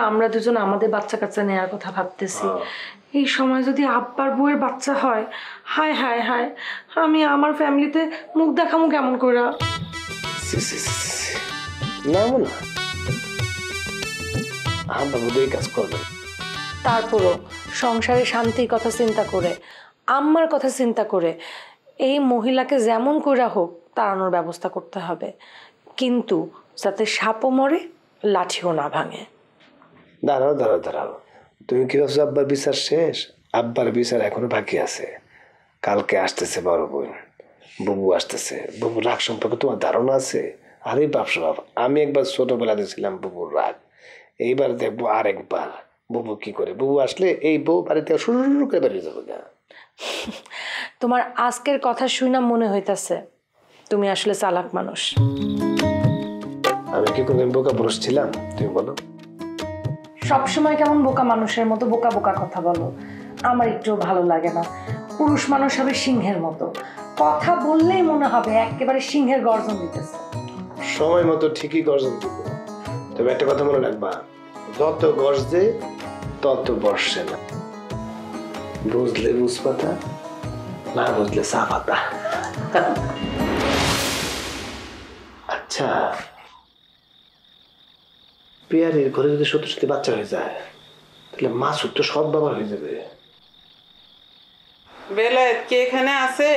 আমরা দুজন আমাদের বাচ্চা কাচ্চা নেওয়ার কথা ভাবতেছি, এই সময় যদি আব্বার বউয়ের বাচ্চা হয়, হায় হায় হায়, আমি আমার ফ্যামিলিতে মুখ দেখামু কেমন করে? না না, আব্বা বোধহয় কাজ করবে। তারপরও সংসারে শান্তির কথা চিন্তা করে, আম্মার কথা চিন্তা করে এই মহিলাকে যেমন করে হোক তাড়ানোর ব্যবস্থা করতে হবে, কিন্তু যাতে সাপও মরে লাঠিও না ভাঙে। দাঁড়াও দাঁড়াও দাঁড়াও, তুমি কি ভাবছো আব্বার বিচার শেষ? আব্বার বিচার এখনো বাকি আছে। কালকে আসতেছে বড় বোন, বুবু আসতেছে। বুবুর রাগ সম্পর্কে তোমার ধারণা আছে? আরে বাপস বাপ, আমি একবার ছোটবেলা দিয়েছিলাম বুবুর রাগ, এইবার দেখবো আরেকবার বুবু কি করে। বুবু আসলে এই বউ বাড়িতে শুরু করে বেরিয়ে যাবে না। তোমার আজকের কথা শুনে মনে হইতাছে তুমি আসলে চালাক মানুষ। আমি কি কোনো বোকা পুরুষ ছিলাম? তুমি বলো। সবসময় কেমন বোকা মানুষের মতো বোকা বোকা কথা বলো, আমার একটু ভালো লাগে না। পুরুষ মানুষ হবে সিংহের মতো, কথা বললেই মনে হবে একেবারে সিংহের গর্জন দিতেছে। সময় মতো ঠিকই গর্জন দিব, তবে একটা কথা মনে রাখবা, যত গর্জে তত বর্ষে না। বুঝলে বুঝ পাতা, না বুঝলে চা পাতা। আচ্ছা, পেয়ারের ঘরে যদি সত্যি সত্যি বাচ্চা হয়ে যায়, তাহলে মাসুদ তো সব বাবা হয়ে যাবে। বেলায়েত কি এখানে আছে?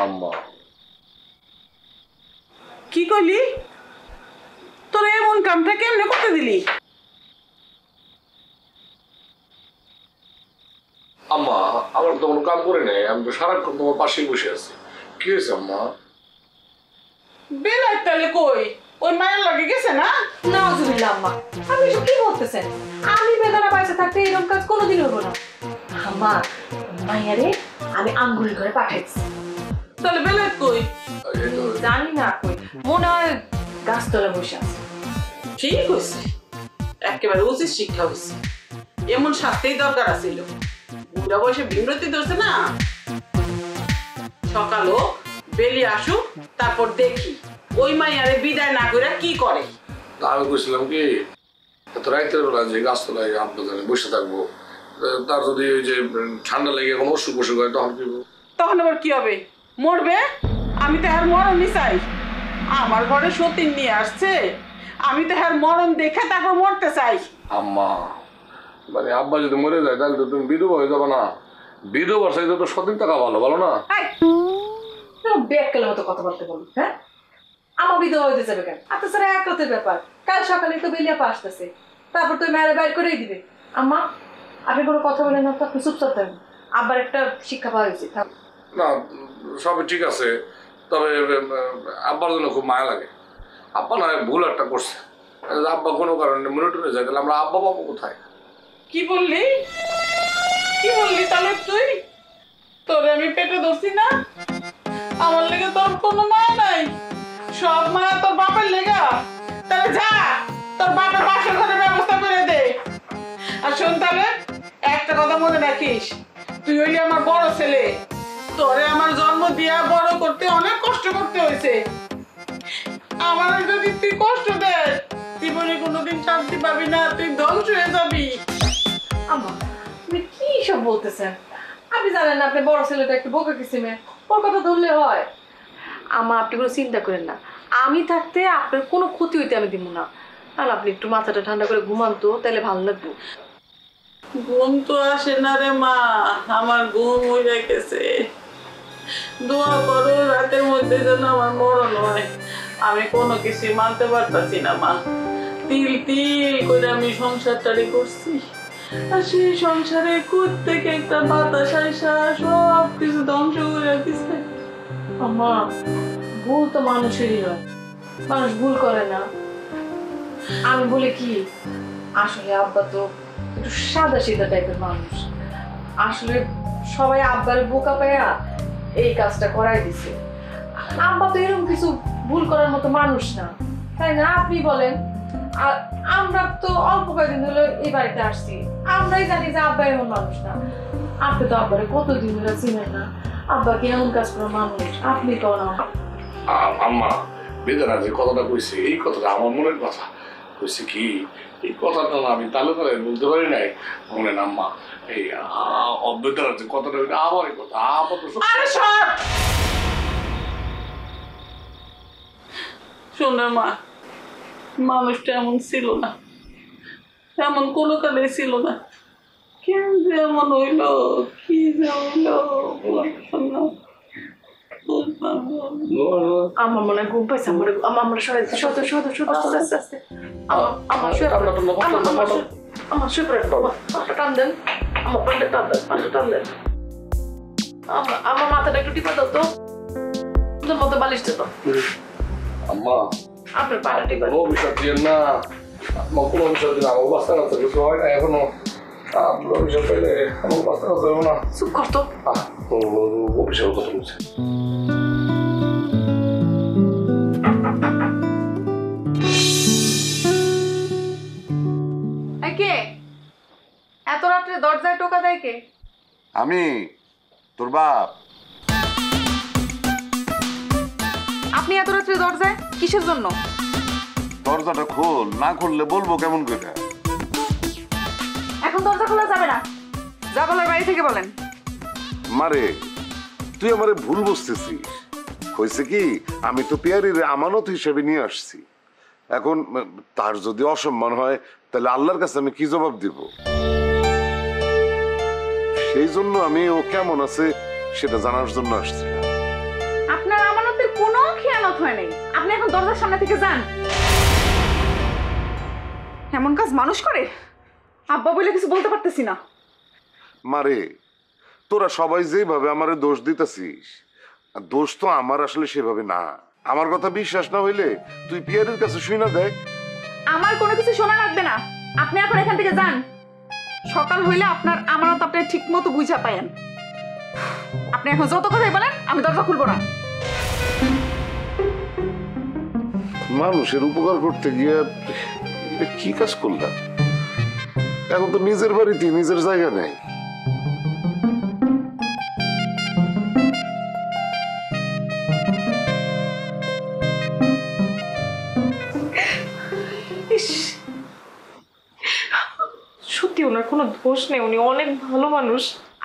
আম্মা কি করলি? তোর এমন কামটা কেমনে করতে দিলি? আম্মা, আমার তো কোনো কাম করে নেই, আমি তো সারাক্ষণ তোমার পাশেই বসে আছি। কি হয়েছে আম্মা? বেলায়েত তাহলে কই? ওই মায়ের লাগে গেছে না? নাউজুবিল্লাহ আম্মা, আপনি এসব কি বলতেছেন? আমি বেদনা পাইছে থাকতে এরকম কাজ কোনোদিন হবো না। আম্মা, মাইয়ারে আমি আঙ্গুলি করে পাঠাইছি। তাহলে বেলায়েত কই? জানি না কই, মনে হয় গাছতলা বসে আছে। ঠিক হয়েছে, একেবারে উচিত শিক্ষা হয়েছে। এমন শাস্তিই দরকার আছিল। বুড়া বয়সে বিমরতি ধরছে না। সকাল হোক, বেলি আসুক, তারপর দেখি ওই মাইয়ারে বিদায় না করে কি করে। আমি বলছিলাম কি, এত রাইতের বেলা যে গাছতলায় আপনাদের বসে থাকবো, তার যদি ওই যে ঠান্ডা লেগে কোনো অসুখ বসুখ হয় তখন কি? তখন আবার কি হবে? মরবে? আমি তো আর মরণই চাই। আমার ঘরে সতীন নিয়ে আসছে, আমি তো আর মরণ দেখে তারপর মরতে চাই। আম্মা, মানে আব্বা যদি মরে যায় তাহলে তো তুমি বিধবা হয়ে যাবে না? বিধবার চাইতে তো সতীন টাকা ভালো, ভালো না? বেকালের মতো কথা বলতে বলুন, হ্যাঁ? আমার বিধবা হইতে যাবে কেন? আর তাছাড়া এক রাতের ব্যাপার, কাল সকালে তো বেলিয়াপা আসতেছে, তারপর তো মেয়েরা বাইর করেই দিবে। আম্মা, আপনি কোনো কথা বলেন না তো, আপনি চুপচাপ থাকবেন। আব্বার একটা শিক্ষা পাওয়া উচিত। না, সবই ঠিক আছে, তবে আব্বার জন্য খুব মায়া লাগে। আব্বা না ভুল একটা করছে, আব্বা কোনো কারণে মনে টনে যায়, তাহলে আমরা আব্বা পাবো কোথায়? কি বললি? কি বললি তাহলে তুই? তোরে আমি পেটে ধরছি না? আমার লেগে তোর কোনো মায়া নাই? সব মায়া তোর বাপের লেগা? তাহলে যা, তোর বাপের বাসর ঘরের ব্যবস্থা করে দে। আর শোন তাহলে, একটা কথা মনে রাখিস, তুই হইলি আমার বড় ছেলে। তোরে আমার জন্ম দিয়া বড় করতে অনেক কষ্ট করতে হয়েছে। আমার যদি তুই কষ্ট দেস, জীবনে কোনোদিন শান্তি পাবি না, তুই ধ্বংস হয়ে যাবি। আম্মা, আপনি কি সব বলতেছেন? আপনি জানেন না আপনি বড় ছেলেটা একটু বোকা কিসিমে, ওর কথা ধরলে হয়? আম্মা, আপনি কোনো চিন্তা করেন না, আমি থাকতে আপনার কোনো ক্ষতি হইতে আমি দিব না। আর আপনি একটু মাথাটা ঠান্ডা করে ঘুমান তো, তাহলে ভালো লাগবে। ঘুম তো আসে না রে মা, আমার ঘুম হয়ে গেছে। দোয়া করো রাতের মধ্যে যেন আমার মরণ হয়। আমি কোনো কিছু মানতে পারতাছি না মা। তিল তিল করে আমি সংসারটারি করছি, আর সেই সংসারে কুদ থেকে একটা বাতাস আইসা সব কিছু ধ্বংস করে দিচ্ছে। আম্মা, ভুল তো মানুষেরই হয়, মানুষ ভুল করে না। আমি বলি কি, আসলে আব্বা তো একটু সাদা সিধা টাইপের মানুষ। আসলে সবাই আব্বার বোকা পায়া এই কাজটা করাই দিছে। আব্বা তো এরকম কিছু ভুল করার মতো মানুষ না, তাই না? আপনি বলেন। আর আমরা তো অল্প কয়েকদিন হলো এই বাড়িতে আসছি, আমরাই জানি যে আব্বা এমন মানুষ না। আপনি তো আব্বারে কতদিন ধরে চিনেন না, আব্বা কি এমন কাজ করার মানুষ? আপনি কেন? আম্মা, বেদনা যে কথাটা কইছে, এই কথাটা আমার মনের কথা। হয়েছে কি এই কথাটা না আমি তাহলে তাহলে বলতে পারি নাই মনে না আম্মা এই অভ্যতার আছে কথাটা আমারই কথা আরে সর শোনো মা, মানুষটা এমন ছিল না, এমন কোনো কালে ছিল না। কেন যে এমন হইলো, কি যে হইলো আমার মনে হয় ঘুম পাইছে। আমার সবাই আস্তে আস্তে আমার শুয়ে পড়ে টান দেন, আমার পাল্টে টান দেন, পাল্টে টান দেন। আমার মাথাটা একটু টিপে দাও তো, তোর মতো বালিশ দিত আম্মা আপনার পাটা টিপে কোনো বিষয় দিয়ে না আম্মা কোনো বিষয় দিয়ে আমার বাচ্চা কাছে কিছু হয় না এখনো আপনার বিষয় পেলে আমার বাচ্চা কাছে হবে না চুপ করতো। অফিসের কথা বলছে কে এত রাত্রে দরজায় টোকা দেয় কে? আমি তোর বাপ। আপনি এত রাত্রে দরজায় কিসের জন্য? দরজাটা খোল, না খুললে বলবো কেমন করে। এখন দরজা খোলা যাবে না, যা বলার বাড়ি থেকে বলেন। মারে তুই আমারে ভুল বুঝতেছিস। হয়েছে কি আমি তো পেয়ারির আমানত হিসেবে নিয়ে আসছি। এখন তার যদি অসম্মান হয় তাহলে আল্লাহর কাছে আমি কি জবাব দিব? সেই জন্য আমি ও কেমন আছে সেটা জানার জন্য আসছিলাম। আপনার আমানতের কোনো খেয়ানত হয় নাই, আপনি এখন দরজার সামনে থেকে যান। এমন কাজ মানুষ করে? আব্বা বলে কিছু বলতে পারতেছি না। মারে তোরা সবাই যেভাবে আমারে দোষ দিতেছিস, দোষ তো আমার আসলে সেভাবে না। আমার কথা বিশ্বাস না হইলে তুই পিয়ারের কাছে শুই না দেখ। আমার কোনো কিছু শোনা লাগবে না, আপনি এখন এখান থেকে যান। সকাল হইলে আপনার আমানত আপনি ঠিক মতো বুঝা পায়েন। আপনি এখন যত কথাই বলেন আমি দরজা খুলবো না। মানুষের উপকার করতে গিয়ে এটা কি কাজ করলাম? এখন তো নিজের বাড়িতে নিজের জায়গা নেই। সত্যি ওনার কোনো দোষ নেই, উনি অনেক ভালো মানুষ।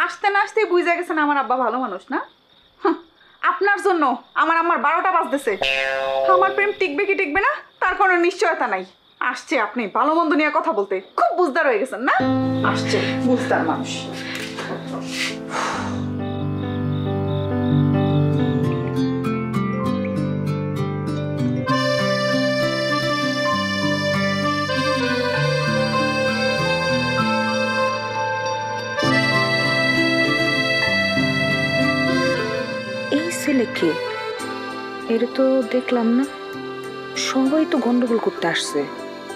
আসতে না আসতেই বুঝে গেছেন আমার আব্বা ভালো মানুষ না। আপনার জন্য আমার 12টা বাজতেছে। আমার প্রেম টিকবে কি টিকবে না তার কোনো নিশ্চয়তা নাই। আসছে আপনি ভালো মন্দ নিয়ে কথা বলতে, খুব বুঝদার হয়ে গেছেন না? আসছে বুঝদার মানুষ। এই ছেলেকে এর তো দেখলাম না, সবাই তো গন্ডগোল করতে আসছে,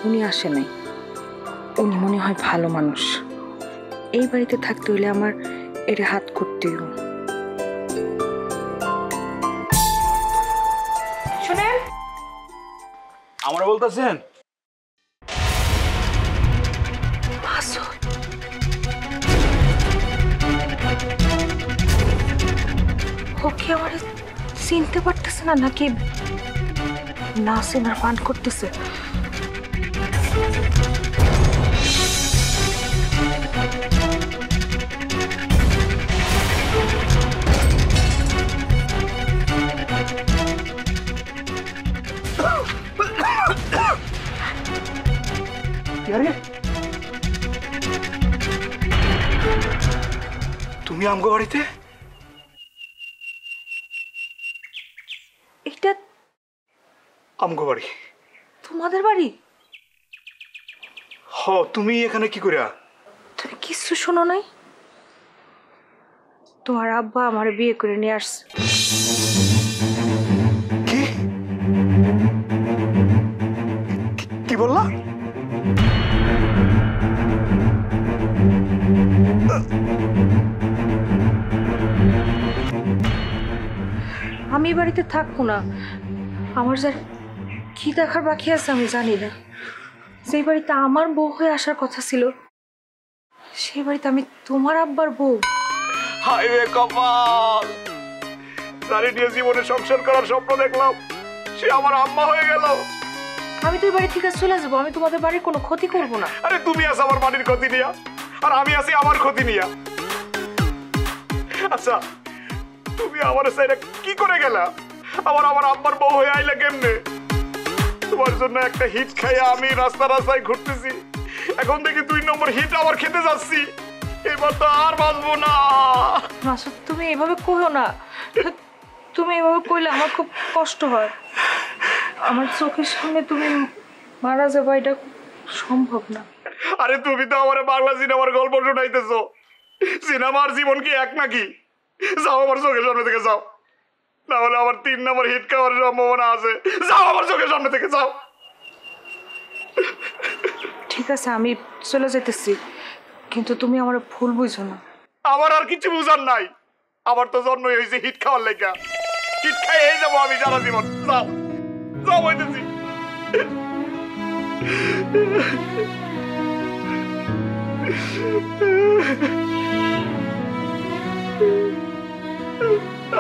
উনি আসে নাই। উনি মনে হয় ভালো মানুষ। এই বাড়িতে থাকতে হইলে আমার এর হাত করতে হইব। শুনেন, আমার বলতেছেন ওকে আমার চিনতে পারতেছে না, নাকি না চেনার পান করতেছে? তুমি আমগো বাড়িতে? এটা আমগো বাড়ি? তোমাদের বাড়ি? হ, তুমি এখানে কি করিয়া? তুমি কিছু শোনো নাই? তোমার আব্বা আমার বিয়ে করে নিয়ে আসছে। কি কি বললা? আমি বাড়িতে থাকবো না। আমার যার কি দেখার বাকি আছে আমি জানি না। সেই বাড়িতে আমার বউ হয়ে আসার কথা ছিল, সেই বাড়িতে আমি তোমার আব্বার বউ। হায় রে কপাল! যারে নিয়ে জীবনে সংসার করার স্বপ্ন দেখলাম সে আমার আম্মা হয়ে গেল। আমি তো এই বাড়ি থেকে চলে যাবো, আমি তোমাদের বাড়ির কোনো ক্ষতি করব না। আরে তুমি আছো আমার বাড়ির ক্ষতি নিয়া, আর আমি আছি আমার ক্ষতি নিয়া। আচ্ছা তুমি আমার সাইডে কি করে গেলা? আমার আব্বার বউ হয়ে আইলা কেমনে? তোমার জন্য একটা হিট খাইয়া আমি রাস্তা রাস্তায় ঘুরতেছি, এখন থেকে 2 নম্বর হিট আবার খেতে যাচ্ছি। এবার তো আর বাঁচবো না। মাসুদ তুমি এভাবে কইও না, তুমি এভাবে কইলে আমার খুব কষ্ট হয়। আমার চোখের সামনে তুমি মারা যাবা, এটা সম্ভব না। আরে তুমি তো আমার বাংলা সিনেমার গল্প শোনাইতেছো, সিনেমার জীবন কি এক নাকি? যাও আমার চোখের সামনে থেকে যাও, না হলে আমার 3 নম্বর হিট খাওয়ার সম্ভাবনা আছে। যাও আমার চোখের সামনে থেকে যাও। ঠিক আছে আমি চলে যেতেছি, কিন্তু তুমি আমার ভুল বুঝো না। আমার আর কিছু বুঝার নাই, আমার তো জন্মই হয়েছে হিট খাওয়ার লেগা। হিট খাই এই যাবো আমি সারা জীবন। যাও যাও বলতেছি।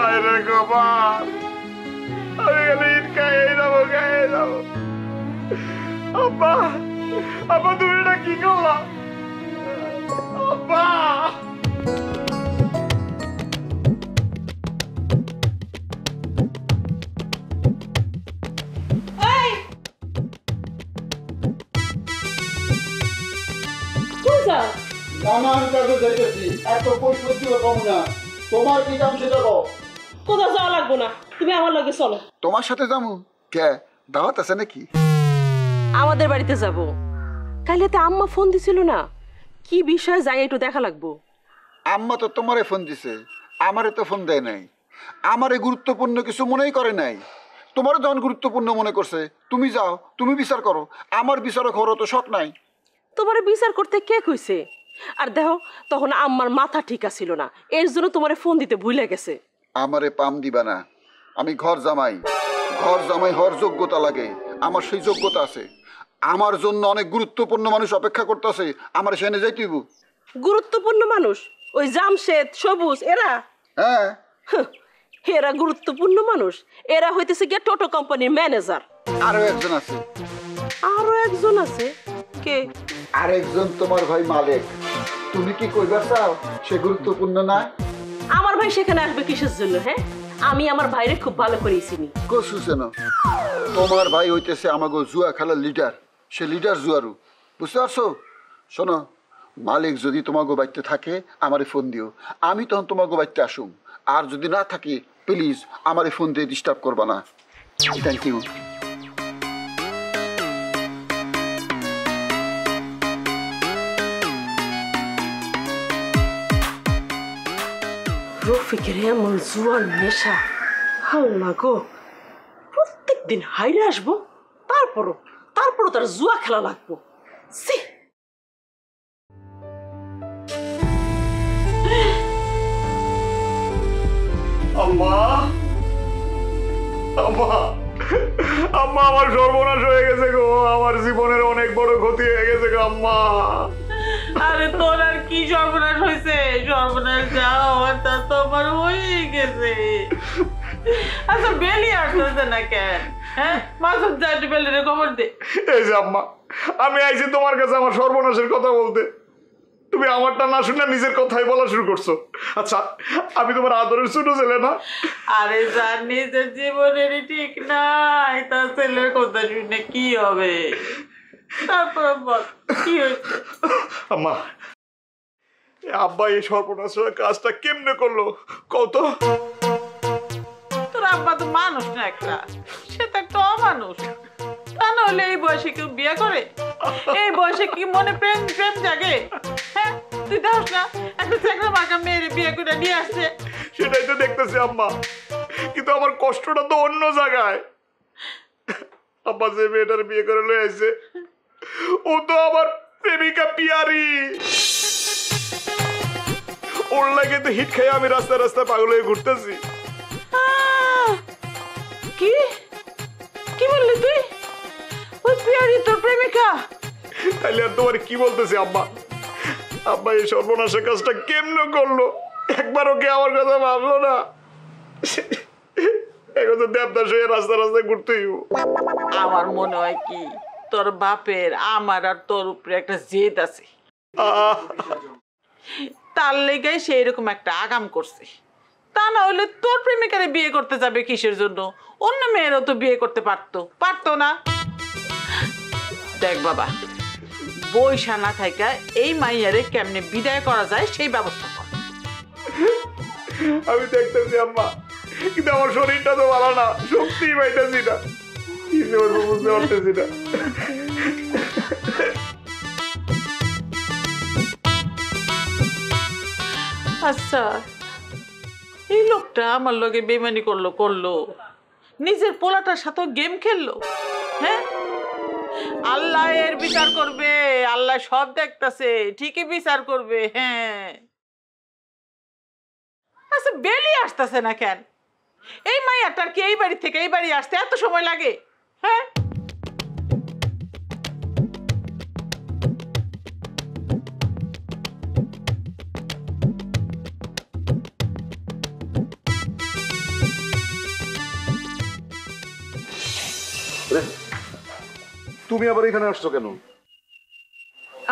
আরে গোপাল, আমি গেলে হিট খাই এই যাবো, খাই যাবো। আব্বা আব্বা তুমি এটা কি করলা? আব্বা নানার কাছে যাইতেছি, এত কৈফিয়ত দিও কম না। তোমার কি কাম সেটা কও। কোথাও যাওয়া লাগবো না, তুমি আমার লগে চলো। তোমার সাথে যাবো কে? দাওয়াত আছে নাকি? আমাদের বাড়িতে যাব। কালকে তো আম্মা ফোন দিছিল না, কি বিষয় যাই একটু দেখা লাগবো। আম্মা তো তোমারে ফোন দিছে, আমারে তো ফোন দেয় নাই। আমারে গুরুত্বপূর্ণ কিছু মনেই করে নাই। তোমারও যখন গুরুত্বপূর্ণ মনে করছে, তুমি যাও, তুমি বিচার করো। আমার বিচারক হওয়ার তো শখ নাই। তোমারে বিচার করতে কে কইছে? আর দেখো তখন আম্মার মাথা ঠিক আছিল না, এর জন্য তোমারে ফোন দিতে ভুলে গেছে। আমারে পাম দিবা না, আমি ঘর জামাই। ঘর জামাই হওয়ার যোগ্যতা লাগে, আমার সেই যোগ্যতা আছে। আমার জন্য অনেক গুরুত্বপূর্ণ মানুষ অপেক্ষা করতেছে, আমার সেখানে যাইতেইব। গুরুত্বপূর্ণ মানুষ? ওই জামশেদ, সবুজ, এরা? হ্যাঁ এরা গুরুত্বপূর্ণ মানুষ? এরা হইতেছে গিয়ে টোটো কোম্পানির ম্যানেজার। আরো একজন আছে। আরো একজন আছে? কে? আরেকজন তোমার ভাই মালিক। তুমি কি কইবা চাও সে গুরুত্বপূর্ণ না? আমার ভাই সেখানে আসবে কিসের জন্য? হ্যাঁ, আমি আমার ভাইরে খুব ভালো করেই চিনি। কসু চেন? তোমার ভাই হইতেছে আমাগো জুয়া খেলার লিডার। সে লিডার জুয়ারু, বুঝতে পারছো? শোনো, মালিক যদি তোমাগো বাড়িতে থাকে আমারে ফোন দিও, আমি তখন তোমাগো বাড়িতে আসুম। আর যদি না থাকি প্লিজ আমারে ফোন দিয়ে ডিস্টার্ব করবা না। Thank you. রফিকের এমন জুয়ার নেশা, আল্লাহ গো, প্রত্যেক দিন হাইরে আসবো, তারপরও তার জুয়া খেলা লাগবো। সি আম্মা, আম্মা, আম্মা, আমার সর্বনাশ হয়ে গেছে গো। আমার জীবনের অনেক বড় ক্ষতি হয়ে গেছে গো আম্মা। আরে তোর আর কি সর্বনাশ হয়েছে? সর্বনাশ যা হওয়ার তা তোমার হয়ে গেছে। আচ্ছা বেলি আসতেছে না কেন? হ্যাঁ, মাসুদ যা একটু বেলিরে খবর দে। এই যে আম্মা, আমি আইছি তোমার কাছে আমার সর্বনাশের কথা বলতে। তুমি আমারটা না শুনে নিজের কথাই বলা শুরু করছো। আচ্ছা, আমি তোমার আদরের ছোট ছেলে না? আরে যার নিজের জীবনেরই ঠিক নাই, তার ছেলের কথা শুনে কি হবে? তারপর বল কি হয়েছে? আম্মা, আব্বা এই সর্বনাশের কাজটা কেমনে করলো কত? তোর আব্বা তো মানুষ না একটা, সে তো একটা অমানুষ। তা নাহলে এই বয়সে কেউ বিয়ে করে? এই বয়সে কি মনে প্রেম প্রেম জাগে? হ্যাঁ, তুই দেখস না একটা চাকরা মাকা মেয়ের বিয়ে করে নিয়ে আসছে। সেটাই তো দেখতেছি আম্মা, কিন্তু আমার কষ্টটা তো অন্য জায়গায়। আব্বা যে মেয়েটার বিয়ে করে লয়ে আসছে, ও তো আমার প্রেমিকা পিয়ারি। ওর লাগে তো হিট খেয়ে আমি রাস্তায় রাস্তায় পাগল হয়ে ঘুরতেছি। কি কি বললি তুই? ওই পিয়ারি তোর প্রেমিকা? তাইলে আর তোমার কি বলতেছি আব্বা? আব্বা এই সর্বনাশের কাজটা কেমনে করলো? একবার ওকে আমার কথা ভাবলো না? এখন তো দেবদাস হয়ে রাস্তা রাস্তায় ঘুরতেই আমার মনে হয় কি তোর বাপের আমার আর তোর উপরে একটা জেদ আছে, তার লেগাই সে এরকম একটা আগাম করছে। তা না হলে তোর প্রেমিকারে বিয়ে করতে যাবে কিসের জন্য? অন্য মেয়েরও তো বিয়ে করতে পারতো না। দেখ বাবা, বইসা না থাইকা এই মাইয়ারে কেমনে বিদায় করা যায় সেই ব্যবস্থা কর। আমি দেখতেছি আম্মা, কিন্তু আমার শরীরটা তো ভালো না, শক্তি পাইতেছি না, কি করবো বুঝতে পারতেছি না। আচ্ছা, এই লোকটা আমার লগে বেমানি করলো, নিজের পোলাটার সাথে গেম খেললো। হ্যাঁ, আল্লাহ এর বিচার করবে, আল্লাহ সব দেখতাছে, ঠিকই বিচার করবে। হ্যাঁ, আচ্ছা বেলি আসতেছে না কেন? এই মাইয়াটার কি এই বাড়ি থেকে এই বাড়ি আসতে এত সময় লাগে? হ্যাঁ, তুমি আবার এখানে আসছো কেন?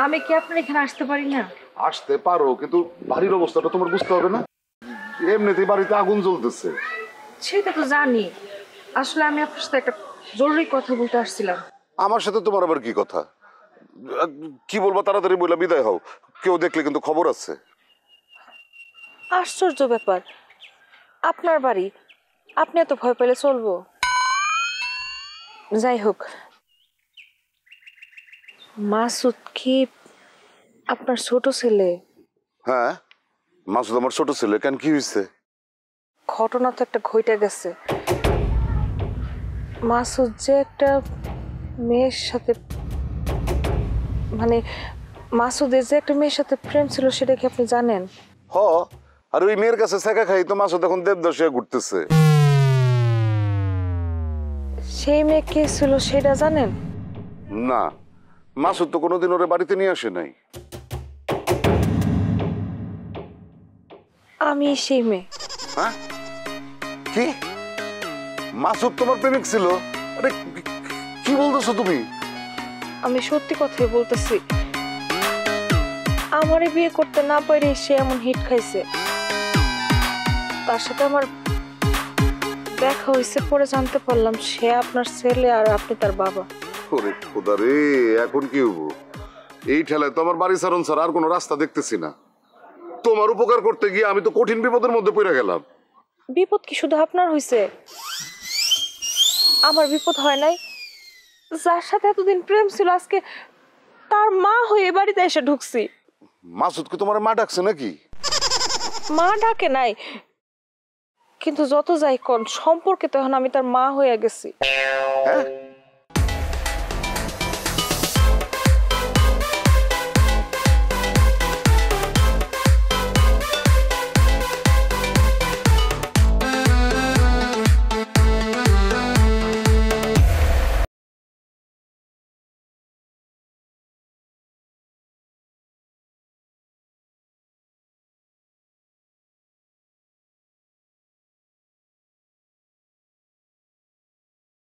আমি কি আপনার এখানে আসতে পারি না? আসতে পারো, কিন্তু বাড়ির অবস্থাটা তোমার বুঝতে হবে না? এমনিতেই বাড়িতে আগুন জ্বলতেছে। সেটা তো জানি, আসলে আমি আপনার সাথে একটা জরুরি কথা বলতে আসছিলাম। আমার সাথে তোমার আবার কি কথা? কি বলবো তাড়াতাড়ি বইলা বিদায় হও, কেউ দেখলে কিন্তু খবর আছে। আশ্চর্য ব্যাপার, আপনার বাড়ি, আপনি এত ভয় পেলে চলবো? যাই হোক, মাসুদ কি আপনার ছোট ছেলে? হ্যাঁ, মাসুদ আমার ছোট ছেলে। কেন, কি হয়েছে? ঘটনা তো একটা ঘটে গেছে। মাসুদ যে একটা মেয়ের সাথে, মানে মাসুদের যে একটা মেয়ের সাথে প্রেম ছিল, সেটা কি আপনি জানেন? হ, আর ওই মেয়ের কাছে শেখা খাই তো মাসুদ এখন দেবদাস হয়ে ঘুরতেছে। সেই মেয়ে কে ছিল সেটা জানেন? না, মাসুদ তো কোনোদিন ওরে বাড়িতে নিয়ে আসে নাই। আমি সেই মেয়ে। হ্যাঁ, কি? মাসুদ তোমার প্রেমিক ছিল? আরে কি বলতেছো তুমি? আমি সত্যি কথাই বলতেছি। আমারে বিয়ে করতে না পারে সে এমন হিট খাইছে। তার সাথে আমার দেখা হয়েছে, পরে জানতে পারলাম সে আপনার ছেলে আর আপনি তার বাবা। ওরে খোদা রে, এখন কি হবো? এই ঠেলায় তো আমার বাড়ি ছাড়ন ছাড়া আর কোনো রাস্তা দেখতেছি না। তোমার উপকার করতে গিয়ে আমি তো কঠিন বিপদের মধ্যে পড়ে গেলাম। বিপদ কি শুধু আপনার হয়েছে? আমার বিপদ হয় নাই? যার সাথে এতদিন প্রেম ছিল, আজকে তার মা হয়ে এ বাড়িতে এসে ঢুকছি। মাসুদ কি তোমার মা ডাকছে নাকি? মা ডাকে নাই, কিন্তু যত যাই কোন সম্পর্কে তখন আমি তার মা হয়ে গেছি। হ্যাঁ,